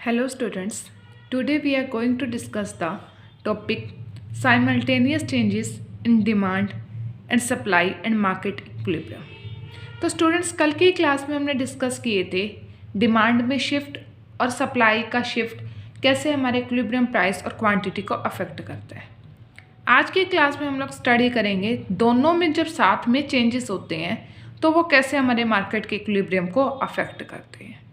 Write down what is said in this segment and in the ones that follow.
Hello students, today we are going to discuss the topic simultaneous changes in demand and supply and market equilibrium। तो students कल की class में हमने discuss किए थे demand में शिफ्ट और सप्लाई का शिफ्ट कैसे हमारे इक्विलिब्रियम प्राइस और क्वांटिटी को अफेक्ट करता है। आज की क्लास में हम लोग स्टडी करेंगे दोनों में जब साथ में चेंजेस होते हैं तो वो कैसे हमारे मार्केट के इक्विलिब्रियम को अफेक्ट करते हैं।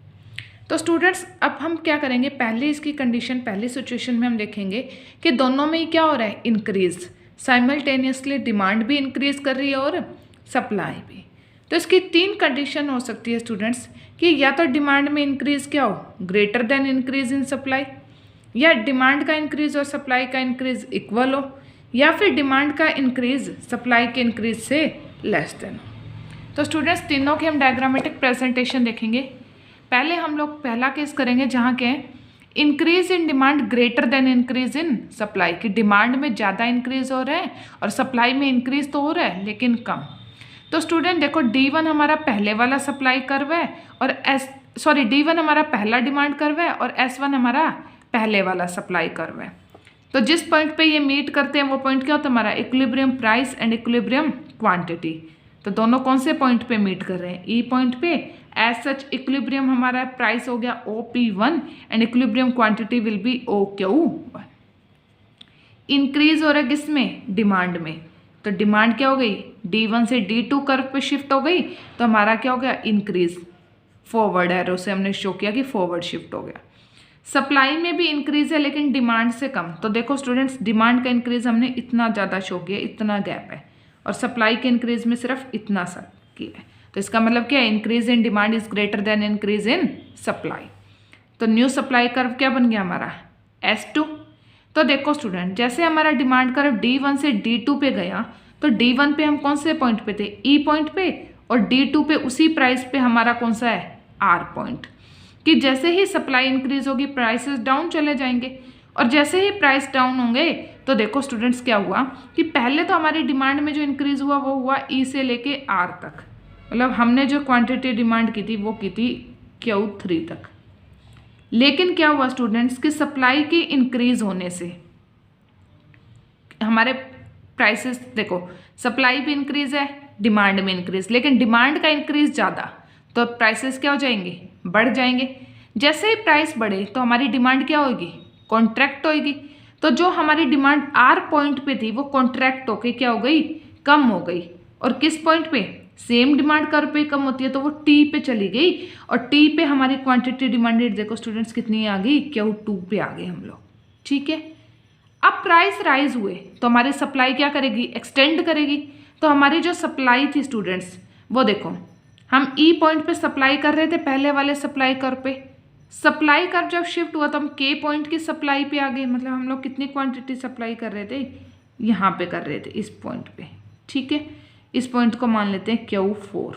तो स्टूडेंट्स अब हम क्या करेंगे, पहले इसकी कंडीशन पहली सिचुएशन में हम देखेंगे कि दोनों में ही क्या हो रहा है, इंक्रीज साइमल्टेनियसली डिमांड भी इंक्रीज कर रही है और सप्लाई भी। तो इसकी तीन कंडीशन हो सकती है स्टूडेंट्स कि या तो डिमांड में इंक्रीज क्या हो greater than increase in supply, या डिमांड का इंक्रीज और सप्लाई का इंक्रीज इक्वल हो, या फिर डिमांड का इंक्रीज सप्लाई के इंक्रीज से लेस देन हो। तो स्टूडेंट्स तीनों की हम डायग्रामेटिक प्रेजेंटेशन देखेंगे। पहले हम लोग पहला केस करेंगे जहाँ के increase in demand greater than increase in supply, की डिमांड में ज़्यादा इंक्रीज हो रहा है और सप्लाई में इंक्रीज तो हो रहा है लेकिन कम। तो स्टूडेंट देखो D1 हमारा पहले वाला सप्लाई कर्व है और D1 हमारा पहला डिमांड कर्व है और S1 हमारा पहले वाला सप्लाई कर्व है। तो जिस पॉइंट पे ये मीट करते हैं वो पॉइंट क्या होता है हमारा equilibrium price and equilibrium quantity. तो दोनों कौन से पॉइंट पे मीट कर रहे हैं, ई पॉइंट पे। एज सच इक्विलिब्रियम हमारा प्राइस हो गया OP1 and equilibrium quantity will be OQ1। Increase हो रहा है किसमें, डिमांड में। तो डिमांड क्या हो गई D1 से D2 कर्व पे शिफ्ट हो गई, तो हमारा क्या हो गया इंक्रीज, फॉरवर्ड एरो से हमने शो किया कि फॉरवर्ड शिफ्ट हो गया। सप्लाई में भी इंक्रीज है लेकिन डिमांड से कम। तो देखो स्टूडेंट्स डिमांड का इंक्रीज हमने इतना ज़्यादा शो किया, इतना गैप है, और सप्लाई के इंक्रीज में सिर्फ इतना सा किया है। तो इसका मतलब क्या है, increase in demand is greater than increase in supply. तो न्यू सप्लाई कर्व क्या बन गया हमारा S2। तो देखो स्टूडेंट जैसे हमारा डिमांड कर्व D1 से D2 पे गया तो D1 पे हम कौन से पॉइंट पे थे, E पॉइंट पे, और D2 पे उसी प्राइस पे हमारा कौन सा है, R पॉइंट। कि जैसे ही सप्लाई इंक्रीज होगी प्राइसेस डाउन चले जाएंगे, और जैसे ही प्राइस डाउन होंगे तो देखो स्टूडेंट्स क्या हुआ कि पहले तो हमारी डिमांड में जो इंक्रीज हुआ वो हुआ E से लेके R तक, मतलब हमने जो क्वांटिटी डिमांड की थी वो की थी Q3 तक। लेकिन क्या हुआ स्टूडेंट्स कि सप्लाई के इंक्रीज होने से हमारे प्राइसेस, देखो सप्लाई भी इंक्रीज है डिमांड में इंक्रीज, लेकिन डिमांड का इंक्रीज ज़्यादा, तो प्राइसेस क्या हो जाएंगे, बढ़ जाएंगे। जैसे ही प्राइस बढ़े तो हमारी डिमांड क्या होगी, कॉन्ट्रैक्ट होगी। तो जो हमारी डिमांड R पॉइंट पे थी वो कॉन्ट्रैक्ट होके क्या हो गई, कम हो गई। और किस पॉइंट पे, सेम डिमांड कर्व पे कम होती है तो वो T पे चली गई, और T पे हमारी क्वांटिटी डिमांडेड देखो स्टूडेंट्स कितनी आ गई, Q2 पे आ गए हम लोग। ठीक है, अब प्राइस राइज हुए तो हमारी सप्लाई क्या करेगी, एक्सटेंड करेगी। तो हमारी जो सप्लाई थी स्टूडेंट्स वो देखो हम E पॉइंट पे सप्लाई कर रहे थे पहले वाले सप्लाई कर्व पे, सप्लाई कर्व जब शिफ्ट हुआ तो हम K पॉइंट की सप्लाई पे आ गए। मतलब हम लोग कितनी क्वांटिटी सप्लाई कर रहे थे, यहाँ पे कर रहे थे इस पॉइंट पे। ठीक है, इस पॉइंट को मान लेते हैं Q4।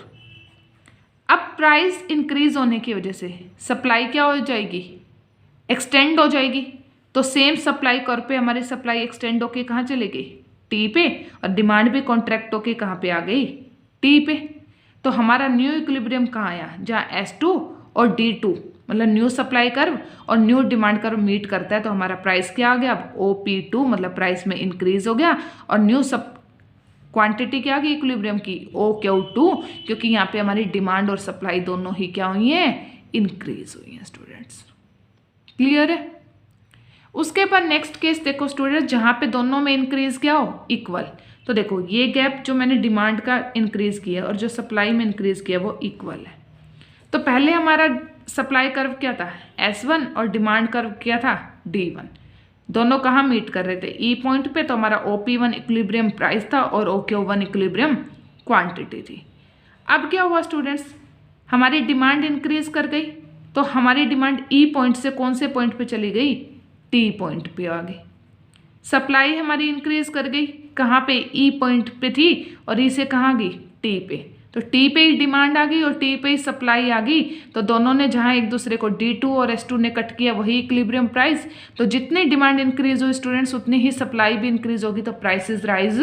अब प्राइस इंक्रीज होने की वजह से सप्लाई क्या हो जाएगी, एक्सटेंड हो जाएगी। तो सेम सप्लाई कर्व पे हमारी सप्लाई एक्सटेंड होके कहाँ चली गई, T पे, और डिमांड भी कॉन्ट्रैक्ट होके कहाँ पे आ गई, T पे। तो हमारा न्यू इक्विलिब्रियम कहाँ आया, जहाँ S2 और D2 मतलब न्यू सप्लाई कर्व और न्यू डिमांड कर्व मीट करता है, तो हमारा प्राइस क्या आ गया, अब OP2 मतलब प्राइस में इंक्रीज हो गया, और न्यू सब क्वांटिटी क्या आ गई इक्विलिब्रियम की, OQ2, क्योंकि यहाँ पे हमारी डिमांड और सप्लाई दोनों ही क्या हुई हैं, इंक्रीज हुई हैं स्टूडेंट्स। क्लियर है। उसके बाद नेक्स्ट केस देखो स्टूडेंट्स जहाँ पे दोनों में इंक्रीज क्या हो, इक्वल। तो देखो ये गैप जो मैंने डिमांड का इंक्रीज किया और जो सप्लाई में इंक्रीज किया वो इक्वल है। तो पहले हमारा सप्लाई कर्व क्या था, S1, और डिमांड कर्व क्या था, D1। दोनों कहाँ मीट कर रहे थे, E पॉइंट पे। तो हमारा OP1 इक्विलिब्रियम प्राइस था और OQ1 इक्विलिब्रियम क्वांटिटी थी। अब क्या हुआ स्टूडेंट्स, हमारी डिमांड इंक्रीज कर गई, तो हमारी डिमांड E पॉइंट से कौन से पॉइंट पे चली गई, T पॉइंट पे आ गई। सप्लाई हमारी इंक्रीज कर गई, कहाँ पे, E पॉइंट पे थी, और E से कहाँ गई, T पे। तो टी पे ही डिमांड आ गई और टी पे ही सप्लाई आ गई, तो दोनों ने जहाँ एक दूसरे को D2 और S2 ने कट किया वही इक्विलिब्रियम प्राइस। तो जितनी डिमांड इंक्रीज हो स्टूडेंट्स उतनी ही सप्लाई भी इंक्रीज होगी, तो प्राइसेस राइज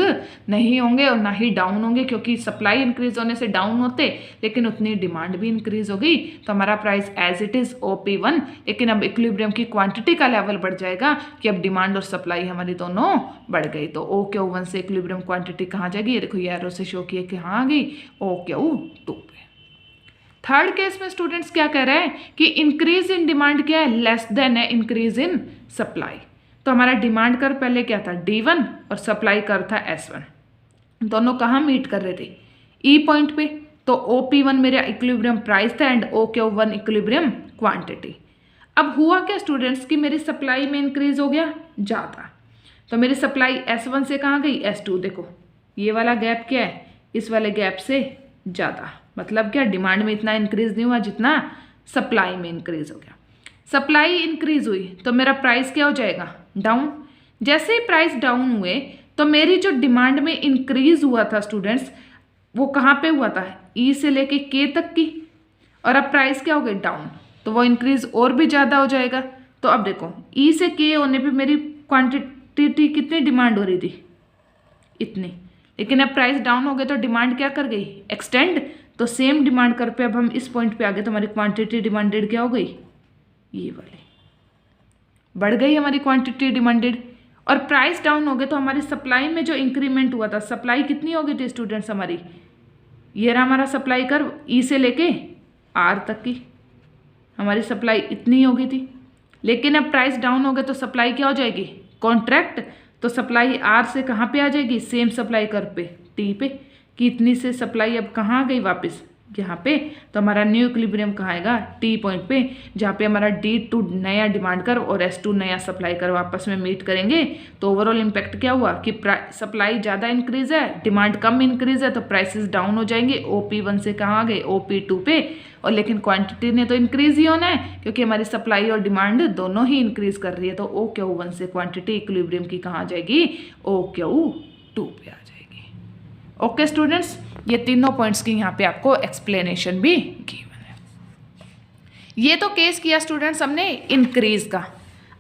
नहीं होंगे और ना ही डाउन होंगे, क्योंकि सप्लाई इंक्रीज होने से डाउन होते लेकिन उतनी डिमांड भी इंक्रीज हो गई। तो हमारा price as it is OP1, लेकिन अब इक्विलिब्रियम की क्वांटिटी का लेवल बढ़ जाएगा कि अब डिमांड और सप्लाई हमारी दोनों बढ़ गई। तो OQ1 से इक्विलिब्रियम क्वांटिटी कहाँ जाएगी, ये देखो ये एरो से शो किया कि कहाँ आ गई, OQ2 पे। थर्ड केस में स्टूडेंट्स क्या कह रहे हैं कि इंक्रीज इन डिमांड क्या है, लेस देन है इंक्रीज इन सप्लाई। तो हमारा डिमांड कर्व पहले क्या था D1 और सप्लाई कर्व था S1, दोनों कहाँ मीट कर रहे थे, E पॉइंट पे। तो OP1 मेरा इक्विलिब्रियम प्राइस था एंड OQ1 इक्विलिब्रियम क्वांटिटी। अब हुआ क्या स्टूडेंट्स कि मेरी सप्लाई में इंक्रीज हो गया ज़्यादा, तो मेरी सप्लाई S1 से कहाँ गई S2। देखो ये वाला गैप क्या है, इस वाले गैप से ज़्यादा, मतलब क्या डिमांड में इतना इंक्रीज नहीं हुआ जितना सप्लाई में इंक्रीज हो गया। सप्लाई इंक्रीज हुई तो मेरा प्राइस क्या हो जाएगा, डाउन। जैसे ही प्राइस डाउन हुए तो मेरी जो डिमांड में इंक्रीज हुआ था स्टूडेंट्स वो कहाँ पे हुआ था, E से लेके K तक की, और अब प्राइस क्या हो गई, डाउन, तो वो इंक्रीज और भी ज़्यादा हो जाएगा। तो अब देखो E से K होने पे मेरी क्वांटिटी कितनी डिमांड हो रही थी, इतनी, लेकिन अब प्राइस डाउन हो गए तो डिमांड क्या कर गई, एक्सटेंड। तो सेम डिमांड कर पे अब हम इस पॉइंट पे आ गए तो हमारी क्वांटिटी डिमांडेड क्या हो गई, ये वाली बढ़ गई हमारी क्वांटिटी डिमांडेड। और प्राइस डाउन हो गए तो हमारी सप्लाई में जो इंक्रीमेंट हुआ था, सप्लाई कितनी हो गई थी स्टूडेंट्स हमारी, ये रहा हमारा सप्लाई कर्व, E से लेके R तक की हमारी सप्लाई इतनी हो गई थी। लेकिन अब प्राइस डाउन हो गए तो सप्लाई क्या हो जाएगी, कॉन्ट्रैक्ट। तो सप्लाई R से कहाँ पे आ जाएगी, सेम सप्लाई कर्व पे T पे, कि इतनी से सप्लाई अब कहाँ गई वापस यहाँ पे। तो हमारा न्यू इक्विलिब्रियम कहाँ आएगा, T पॉइंट पे, जहाँ पे हमारा D2 नया डिमांड कर्व और S2 नया सप्लाई कर्व आपस में मीट करेंगे। तो ओवरऑल इम्पैक्ट क्या हुआ कि सप्लाई ज़्यादा इंक्रीज है, डिमांड कम इंक्रीज है, तो प्राइसेस डाउन हो जाएंगे। OP1 से कहाँ आ गए, OP2 पे, और लेकिन क्वांटिटी ने तो इंक्रीज ही होना है क्योंकि हमारी सप्लाई और डिमांड दोनों ही इंक्रीज कर रही है। तो OQ1 से क्वांटिटी इक्विलिब्रियम की कहाँ आ जाएगी, OQ2 पे आ जाएगी। ओके स्टूडेंट्स, ये तीनों पॉइंट्स की यहाँ पे आपको एक्सप्लेनेशन भी गिवन है। ये तो केस किया स्टूडेंट्स हमने इंक्रीज का।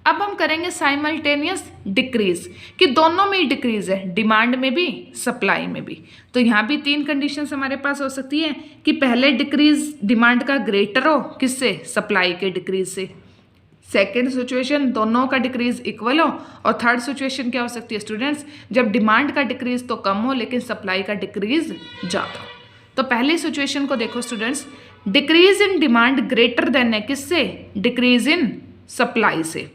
अब हम करेंगे साइमल्टेनियस डिक्रीज, कि दोनों में ही डिक्रीज है, डिमांड में भी सप्लाई में भी। तो यहाँ भी तीन कंडीशंस हमारे पास हो सकती है कि पहले डिक्रीज डिमांड का ग्रेटर हो, किससे, सप्लाई के डिक्रीज से। सेकेंड सिचुएशन दोनों का डिक्रीज इक्वल हो, और थर्ड सिचुएशन क्या हो सकती है स्टूडेंट्स, जब डिमांड का डिक्रीज तो कम हो लेकिन सप्लाई का डिक्रीज ज़्यादा हो। तो पहली सिचुएशन को देखो students, decrease in demand greater than है किससे, डिक्रीज इन सप्लाई से।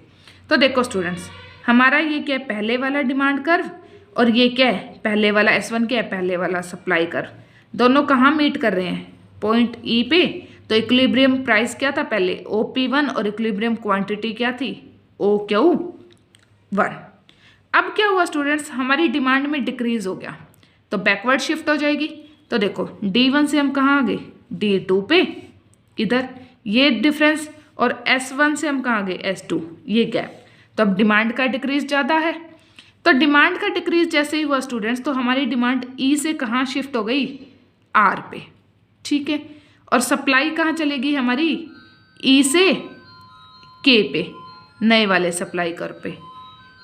तो देखो स्टूडेंट्स हमारा ये क्या है, पहले वाला डिमांड कर्व, और ये क्या है, पहले वाला S1 क्या है, पहले वाला सप्लाई कर्व, दोनों कहाँ मीट कर रहे हैं, पॉइंट E पे। तो इक्विलिब्रियम प्राइस क्या था पहले, OP1, और इक्विलिब्रियम क्वांटिटी क्या थी, OQ1। अब क्या हुआ स्टूडेंट्स, हमारी डिमांड में डिक्रीज हो गया तो बैकवर्ड शिफ्ट हो जाएगी। तो देखो D1 से हम कहाँ आ गए, D2 पे, इधर ये डिफरेंस, और S1 से हम कहाँ गए, S2, ये गैप। तो अब डिमांड का डिक्रीज ज़्यादा है, तो डिमांड का डिक्रीज जैसे ही हुआ स्टूडेंट्स तो हमारी डिमांड E से कहाँ शिफ्ट हो गई, R पे, ठीक है। और सप्लाई कहाँ चलेगी हमारी, E से K पे, नए वाले सप्लाई कर्व पे।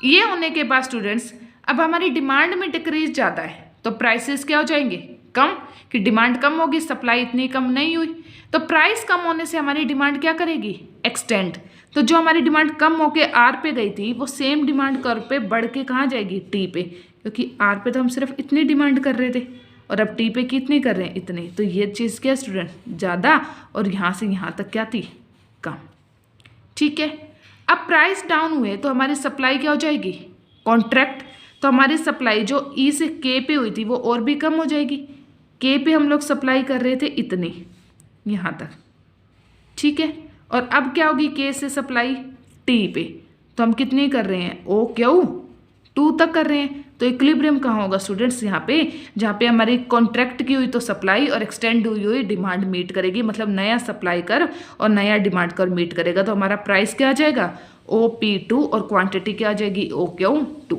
ये होने के बाद स्टूडेंट्स अब हमारी डिमांड में डिक्रीज ज़्यादा है तो प्राइसेस क्या हो जाएंगे, कम, कि डिमांड कम होगी, सप्लाई इतनी कम नहीं हुई। तो प्राइस कम होने से हमारी डिमांड क्या करेगी, एक्सटेंड। तो जो हमारी डिमांड कम होके R पे गई थी वो सेम डिमांड कर्व पे बढ़ के कहाँ जाएगी, T पे, क्योंकि R पे तो हम सिर्फ इतनी डिमांड कर रहे थे और अब T पे कितनी कर रहे हैं, इतनी। तो ये चीज़ क्या स्टूडेंट, ज़्यादा, और यहाँ से यहाँ तक क्या थी, कम, ठीक है। अब प्राइस डाउन हुए तो हमारी सप्लाई क्या हो जाएगी, कॉन्ट्रैक्ट। तो हमारी सप्लाई जो E से K पे हुई थी वो और भी कम हो जाएगी। K पे हम लोग सप्लाई कर रहे थे इतनी, यहाँ तक, ठीक है। और अब क्या होगी, K से सप्लाई T पे, तो हम कितनी कर रहे हैं, OQ2 तक कर रहे हैं। तो इक्विलिब्रियम कहाँ होगा स्टूडेंट्स, यहाँ पे, जहाँ पे हमारी कॉन्ट्रैक्ट की हुई तो सप्लाई और एक्सटेंड हुई डिमांड मीट करेगी, मतलब नया सप्लाई कर्व और नया डिमांड कर्व मीट करेगा। तो हमारा प्राइस क्या आ जाएगा, OP2, और क्वांटिटी क्या आ जाएगी, OQ2।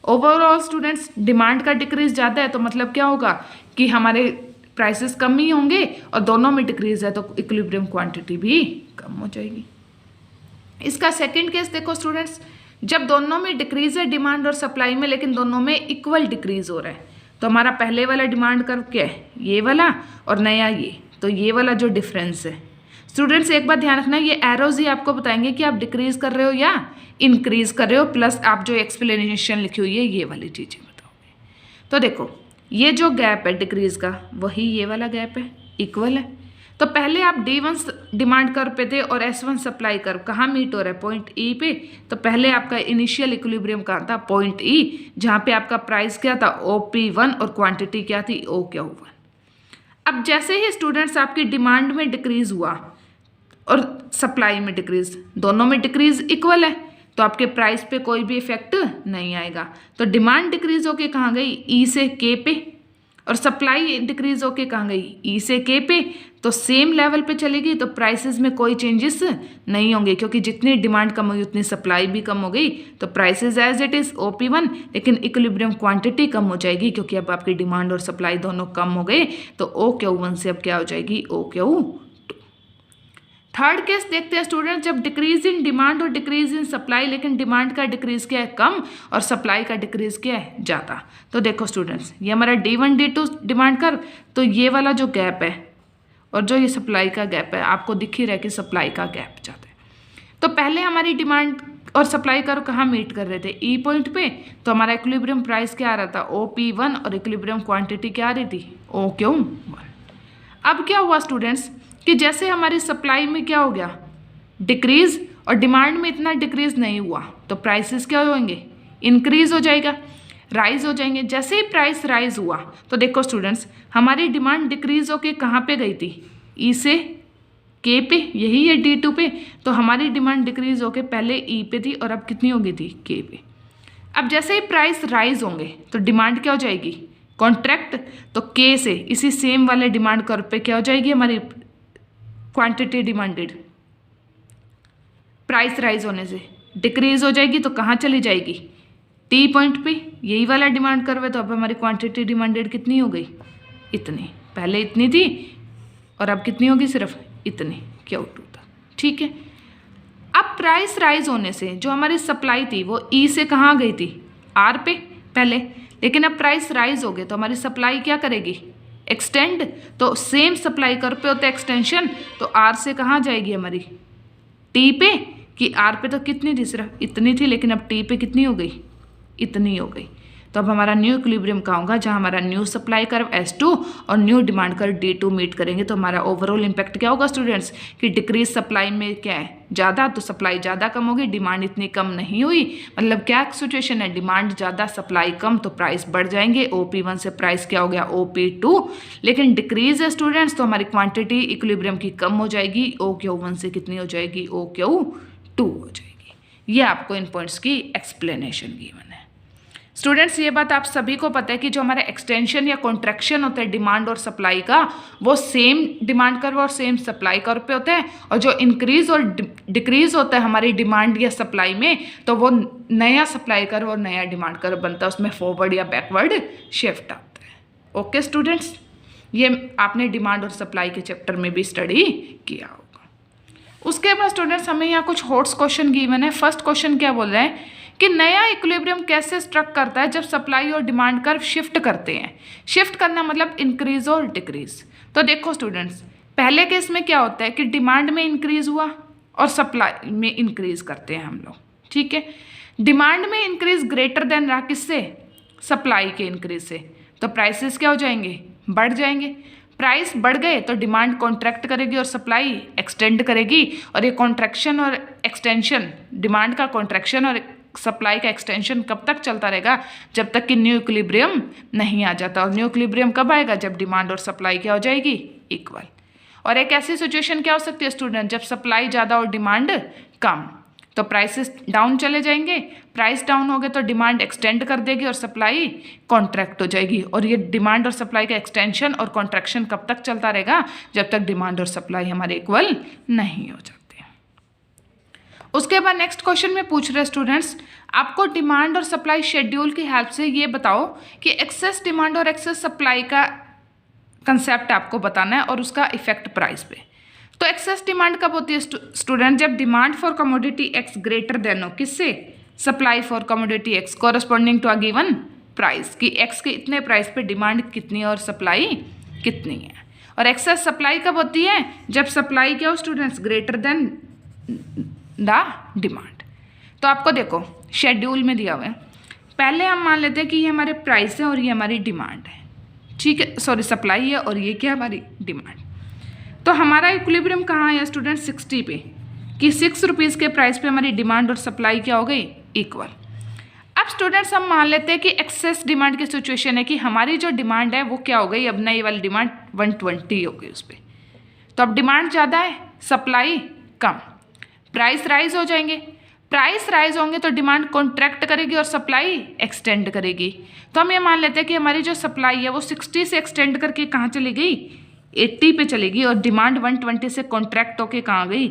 ओवरऑल स्टूडेंट्स डिमांड का डिक्रीज ज़्यादा है तो मतलब क्या होगा कि हमारे प्राइसेस कम ही होंगे और दोनों में डिक्रीज है तो इक्विलिब्रियम क्वांटिटी भी कम हो जाएगी। इसका सेकंड केस देखो स्टूडेंट्स, जब दोनों में डिक्रीज है डिमांड और सप्लाई में, लेकिन दोनों में इक्वल डिक्रीज हो रहा है, तो हमारा पहले वाला डिमांड कर्व क्या है, ये वाला, और नया ये, तो ये वाला जो डिफरेंस है। स्टूडेंट्स एक बात ध्यान रखना, ये एरोज ही आपको बताएंगे कि आप डिक्रीज कर रहे हो या इंक्रीज कर रहे हो, प्लस आप जो एक्सप्लेनेशन लिखी हुई है ये वाली चीज़ें बताओगे। तो देखो ये जो गैप है डिक्रीज का, वही ये वाला गैप है, इक्वल है। तो पहले आप D1 डिमांड कर्व पे थे और S1 सप्लाई कर्व कहाँ मीट हो रहा है, पॉइंट E पे। तो पहले आपका इनिशियल इक्विलिब्रियम कहाँ था, पॉइंट E, जहाँ पे आपका प्राइस क्या था, OP1, और क्वांटिटी क्या थी, OQ1। अब जैसे ही स्टूडेंट्स आपकी डिमांड में डिक्रीज हुआ और सप्लाई में डिक्रीज, दोनों में डिक्रीज इक्वल है, तो आपके प्राइस पे कोई भी इफेक्ट नहीं आएगा। तो डिमांड डिक्रीज होके कहाँ गई, E से K पे, और सप्लाई डिक्रीज होके कहाँ गई, E से K पे, तो सेम लेवल पे चलेगी, तो प्राइसेस में कोई चेंजेस नहीं होंगे, क्योंकि जितनी डिमांड कम होगी उतनी सप्लाई भी कम हो गई, तो prices as it is OP1, लेकिन इक्विलिब्रियम क्वांटिटी कम हो जाएगी, क्योंकि अब आपकी डिमांड और सप्लाई दोनों कम हो गए, तो OQ1 से अब क्या हो जाएगी, OQ2। थर्ड केस देखते हैं स्टूडेंट, जब डिक्रीज इन डिमांड और डिक्रीज इन सप्लाई, लेकिन डिमांड का डिक्रीज क्या है, कम, और सप्लाई का डिक्रीज क्या है, ज़्यादा। तो देखो स्टूडेंट्स, ये हमारा D1 D2 डिमांड कर्व, तो ये वाला जो गैप है और जो ये सप्लाई का गैप है, आपको दिख ही रहा है कि सप्लाई का गैप ज़्यादा है। तो पहले हमारी डिमांड और सप्लाई कर्व कहाँ मीट कर रहे थे, E पॉइंट पे, तो हमारा इक्विलिब्रियम प्राइस क्या आ रहा था, OP1, और इक्विलिब्रियम क्वांटिटी क्या आ रही थी, OQ1। अब क्या हुआ स्टूडेंट्स कि जैसे हमारी सप्लाई में क्या हो गया, डिक्रीज, और डिमांड में इतना डिक्रीज नहीं हुआ, तो प्राइसेस क्या होंगे, इंक्रीज हो जाएगा, राइज हो जाएंगे। जैसे ही प्राइस राइज हुआ, तो देखो स्टूडेंट्स, हमारी डिमांड डिक्रीज होके कहाँ पे गई थी, E से K पे, यही है D2 पे, तो हमारी डिमांड डिक्रीज होके पहले E पे थी और अब कितनी हो गई थी, K पे। अब जैसे ही प्राइस राइज होंगे तो डिमांड क्या हो जाएगी, कॉन्ट्रैक्ट, तो K से इसी सेम वाले डिमांड कर्व पे क्या हो जाएगी, हमारी क्वांटिटी डिमांडेड, प्राइस राइज होने से डिक्रीज हो जाएगी, तो कहाँ चली जाएगी, T पॉइंट पे, यही वाला डिमांड कर्व है, तो अब हमारी क्वांटिटी डिमांडेड कितनी हो गई, इतनी, पहले इतनी थी और अब कितनी होगी, सिर्फ इतनी, Q2 था, ठीक है। अब प्राइस राइज होने से जो हमारी सप्लाई थी वो E से कहाँ गई थी, R पे पहले, लेकिन अब प्राइस राइज हो गए तो हमारी सप्लाई क्या करेगी, एक्सटेंड, तो सेम सप्लाई कर्व पे होता है एक्सटेंशन, तो R से कहाँ जाएगी हमारी, T पे, कि R पे तो कितनी थी, सिर्फ इतनी थी, लेकिन अब T पे कितनी हो गई, इतनी हो गई। तो अब हमारा न्यू इक्विलिब्रियम कहाँ होगा, जहाँ हमारा न्यू सप्लाई कर्व S2 और new demand curve D2 meet करेंगे, तो हमारा ओवरऑल इम्पैक्ट क्या होगा स्टूडेंट्स, कि डिक्रीज सप्लाई में क्या है, ज़्यादा, तो सप्लाई ज़्यादा कम होगी, डिमांड इतनी कम नहीं हुई, मतलब क्या सिचुएशन है, डिमांड ज़्यादा सप्लाई कम, तो प्राइस बढ़ जाएंगे, OP1 से प्राइस क्या हो गया, OP2, लेकिन डिक्रीज है स्टूडेंट्स, तो हमारी क्वांटिटी इक्विलिब्रियम की कम हो जाएगी, OQ1 से कितनी हो जाएगी, OQ2 हो जाएगी। ये आपको इन पॉइंट्स की एक्सप्लेनेशन गिवन है। स्टूडेंट्स ये बात आप सभी को पता है कि जो हमारा एक्सटेंशन या कॉन्ट्रैक्शन होता है डिमांड और सप्लाई का, वो सेम डिमांड कर्व और सेम सप्लाई कर्व पे होता है, और जो इंक्रीज और डिक्रीज होता है हमारी डिमांड या सप्लाई में, तो वो नया सप्लाई कर्व और नया डिमांड कर्व बनता है, उसमें फॉरवर्ड या बैकवर्ड शिफ्ट आता है। ओके स्टूडेंट्स, ये आपने डिमांड और सप्लाई के चैप्टर में भी स्टडी किया होगा। उसके बाद स्टूडेंट्स हमें यहाँ कुछ हॉट्स क्वेश्चन गिवन है। फर्स्ट क्वेश्चन क्या बोल रहे हैं कि नया इक्विलिब्रियम कैसे स्ट्रक करता है जब सप्लाई और डिमांड कर्व शिफ्ट करते हैं। शिफ्ट करना मतलब इंक्रीज और डिक्रीज। तो देखो स्टूडेंट्स, पहले केस में क्या होता है कि डिमांड में इंक्रीज हुआ और सप्लाई में इंक्रीज करते हैं हम लोग, ठीक है। डिमांड में इंक्रीज ग्रेटर देन रहा किससे, सप्लाई के इंक्रीज से, तो प्राइसेस क्या हो जाएंगे, बढ़ जाएंगे। प्राइस बढ़ गए तो डिमांड कॉन्ट्रैक्ट करेगी और सप्लाई एक्सटेंड करेगी, और ये कॉन्ट्रैक्शन और एक्सटेंशन, डिमांड का कॉन्ट्रैक्शन और सप्लाई का एक्सटेंशन कब तक चलता रहेगा, जब तक कि न्यू इक्विलिब्रियम नहीं आ जाता। और न्यू इक्विलिब्रियम कब आएगा, जब डिमांड और सप्लाई क्या हो जाएगी, इक्वल। और एक ऐसी सिचुएशन क्या हो सकती है स्टूडेंट, जब सप्लाई ज़्यादा और डिमांड कम, तो प्राइसेस डाउन चले जाएंगे। प्राइस डाउन हो गए तो डिमांड एक्सटेंड कर देगी और सप्लाई कॉन्ट्रैक्ट हो जाएगी। और ये डिमांड और सप्लाई का एक्सटेंशन और कॉन्ट्रैक्शन कब तक चलता रहेगा, जब तक डिमांड और सप्लाई हमारे इक्वल नहीं हो जाते। उसके बाद नेक्स्ट क्वेश्चन में पूछ रहे स्टूडेंट्स, आपको डिमांड और सप्लाई शेड्यूल की हेल्प से ये बताओ कि एक्सेस डिमांड और एक्सेस सप्लाई का कंसेप्ट आपको बताना है और उसका इफेक्ट प्राइस पे। तो एक्सेस डिमांड कब होती है स्टूडेंट? जब demand for commodity X greater than हो किससे? Supply for commodity X corresponding to a given price, कि एक्स के इतने प्राइस पे डिमांड कितनी है और सप्लाई कितनी है। और एक्सेस सप्लाई कब होती है? जब सप्लाई क्या हो students? Greater than the demand. तो आपको देखो शेड्यूल में दिया हुआ है, पहले हम मान लेते हैं कि ये हमारे प्राइस है और ये हमारी डिमांड है, ठीक है, सॉरी सप्लाई है और ये क्या हमारी डिमांड। तो हमारा इक्विलिब्रियम कहाँ है स्टूडेंट? 60 पे, कि 6 रुपीज़ के प्राइस पे हमारी डिमांड और सप्लाई क्या हो गई? इक्वल। अब स्टूडेंट्स हम मान लेते हैं कि एक्सेस डिमांड की सिचुएशन है कि हमारी जो डिमांड है वो क्या हो गई? अब नई वाली डिमांड 120 हो गई उस पर। तो अब डिमांड ज़्यादा है, सप्लाई कम, प्राइस राइज हो जाएंगे। प्राइस राइज होंगे तो डिमांड कॉन्ट्रैक्ट करेगी और सप्लाई एक्सटेंड करेगी। तो हम ये मान लेते हैं कि हमारी जो सप्लाई है वो 60 से एक्सटेंड करके कहाँ चली गई? 80 पे चलेगी, और डिमांड 120 से कॉन्ट्रैक्ट होके कहाँ गई?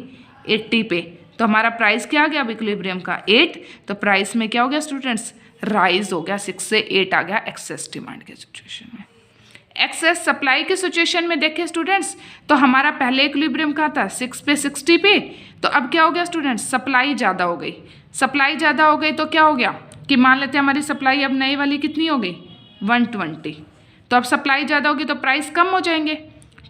80 पे। तो हमारा प्राइस क्या आ गया अब इक्विलिब्रियम का? 8। तो प्राइस में क्या हो गया स्टूडेंट्स? राइज हो गया, 6 से 8 आ गया एक्सेस डिमांड के सिचुएशन में। एक्सेस सप्लाई के सिचुएशन में देखें स्टूडेंट्स, तो हमारा पहले इक्विलिब्रियम कहाँ था? 6 पे 60 पे। तो अब क्या हो गया स्टूडेंट्स? सप्लाई ज़्यादा हो गई। सप्लाई ज़्यादा हो गई तो क्या हो गया कि मान लेते हैं हमारी सप्लाई अब नई वाली कितनी हो गई? 120। तो अब सप्लाई ज़्यादा होगी तो प्राइस कम हो जाएंगे।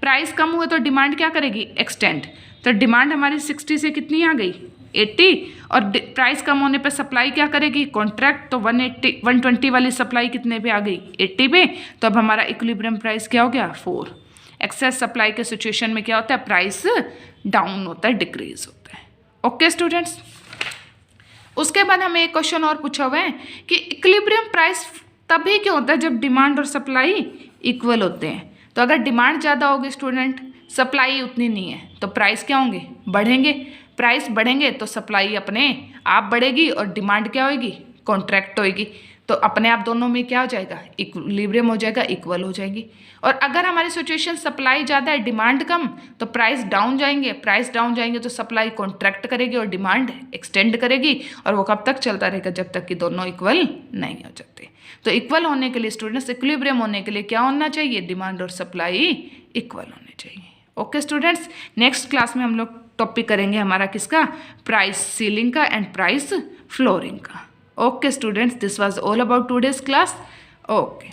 प्राइस कम हुए तो डिमांड क्या करेगी? एक्सटेंड। तो डिमांड हमारी 60 से कितनी आ गई? 80, और प्राइस कम होने पे सप्लाई क्या करेगी? कॉन्ट्रैक्ट। तो 120 वाली सप्लाई कितने पे आ गई? 80 पे। तो अब हमारा इक्विलिब्रियम प्राइस क्या हो गया? 4। एक्सेस सप्लाई के सिचुएशन में क्या होता है? प्राइस डाउन होता है, डिक्रीज होता है। ओके स्टूडेंट्स, उसके बाद हमें एक क्वेश्चन और पूछा हुआ है कि इक्विलिब्रियम प्राइस तभी क्यों होता है जब डिमांड और सप्लाई इक्वल होते हैं। तो अगर डिमांड ज़्यादा होगी स्टूडेंट, सप्लाई उतनी नहीं है, तो प्राइस क्या होंगे? बढ़ेंगे। प्राइस बढ़ेंगे तो सप्लाई अपने आप बढ़ेगी और डिमांड क्या होगी? कॉन्ट्रैक्ट होएगी। तो अपने आप दोनों में क्या हो जाएगा? इक्विलिब्रियम हो जाएगा, इक्वल हो जाएगी। और अगर हमारी सिचुएशन सप्लाई ज़्यादा है, डिमांड कम, तो प्राइस डाउन जाएंगे। प्राइस डाउन जाएंगे तो सप्लाई कॉन्ट्रैक्ट करेगी और डिमांड एक्सटेंड करेगी। और वो कब तक चलता रहेगा? जब तक कि दोनों इक्वल नहीं हो जाते। तो इक्वल होने के लिए स्टूडेंट्स, इक्विलिब्रियम होने के लिए क्या होना चाहिए? डिमांड और सप्लाई इक्वल होने चाहिए। ओके स्टूडेंट्स, नेक्स्ट क्लास में हम लोग टॉपिक करेंगे हमारा किसका? प्राइस सीलिंग का एंड प्राइस फ्लोरिंग का। Okay students, this was all about today's class. Okay.